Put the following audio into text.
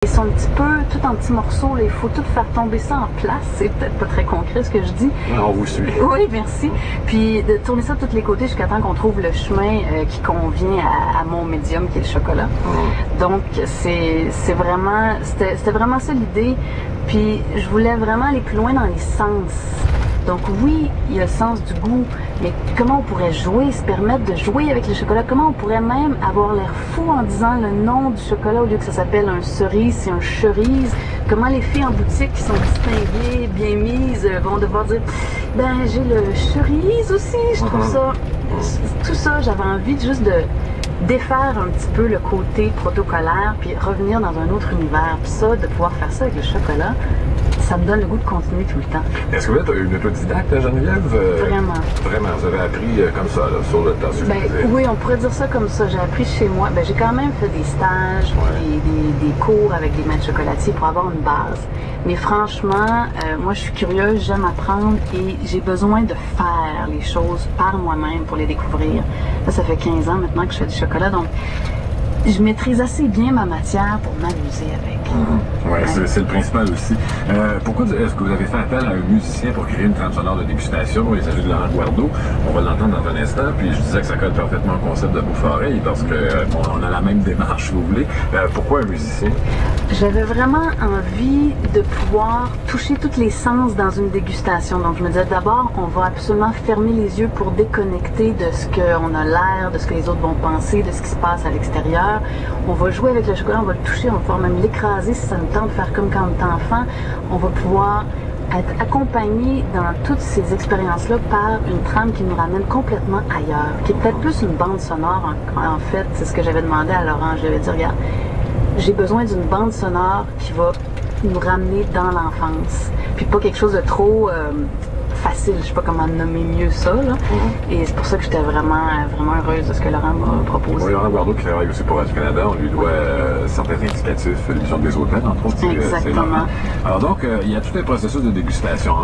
Ils sont un petit peu, tout en petits morceaux, là, il faut tout faire tomber ça en place. C'est peut-être pas très concret ce que je dis. On vous suit. Oui, merci. Puis de tourner ça de tous les côtés jusqu'à temps qu'on trouve le chemin qui convient à mon médium qui est le chocolat. Donc c'était vraiment ça l'idée. Puis je voulais vraiment aller plus loin dans les sens. Donc oui, il y a le sens du goût, mais comment on pourrait jouer, se permettre de jouer avec le chocolat? Comment on pourrait même avoir l'air fou en disant le nom du chocolat au lieu que ça s'appelle un cerise, c'est un cerise? Comment les filles en boutique qui sont distinguées, bien mises, vont devoir dire « Ben, j'ai le cerise aussi! » Je trouve ça... Tout ça, j'avais envie juste de défaire un petit peu le côté protocolaire puis revenir dans un autre univers. Puis ça, de pouvoir faire ça avec le chocolat, ça me donne le goût de continuer tout le temps. Est-ce que vous êtes une autodidacte, Geneviève? Vraiment. Vraiment, vous avez appris comme ça, là, sur le temps? Oui, on pourrait dire ça comme ça. J'ai appris chez moi. J'ai quand même fait des stages, des cours avec des maîtres chocolatiers pour avoir une base. Mais franchement, moi je suis curieuse, j'aime apprendre et j'ai besoin de faire les choses par moi-même pour les découvrir. Ça fait 15 ans maintenant que je fais du chocolat, donc je maîtrise assez bien ma matière pour m'amuser avec. Oui, c'est le principal aussi. Pourquoi est-ce que vous avez fait appel à un musicien pour créer une trame sonore de dégustation? Il s'agit de Laurent Guardo. On va l'entendre dans un instant. Puis je disais que ça colle parfaitement au concept de Bouffe-Oreille parce que on a la même démarche, si vous voulez. Pourquoi un musicien? J'avais vraiment envie de pouvoir toucher tous les sens dans une dégustation. Donc je me disais d'abord, on va absolument fermer les yeux pour déconnecter de ce qu'on a l'air, de ce que les autres vont penser, de ce qui se passe à l'extérieur. On va jouer avec le chocolat, on va le toucher, on va pouvoir même l'écraser si ça nous tente de faire comme quand on est enfant. On va pouvoir être accompagné dans toutes ces expériences-là par une trame qui nous ramène complètement ailleurs, qui est peut-être plus une bande sonore en fait. C'est ce que j'avais demandé à Laurent. Je lui avais dit, regarde, j'ai besoin d'une bande sonore qui va nous ramener dans l'enfance. Puis pas quelque chose de trop facile, je sais pas comment nommer mieux ça. Là. Et c'est pour ça que j'étais vraiment heureuse de ce que Laurent m'a proposé. Oui, Laurent Guardo qui travaille aussi pour Radio-Canada, on lui doit certains indicatifs, l'émission des hôtels, entre autres. Exactement. Alors donc, il y a tout un processus de dégustation.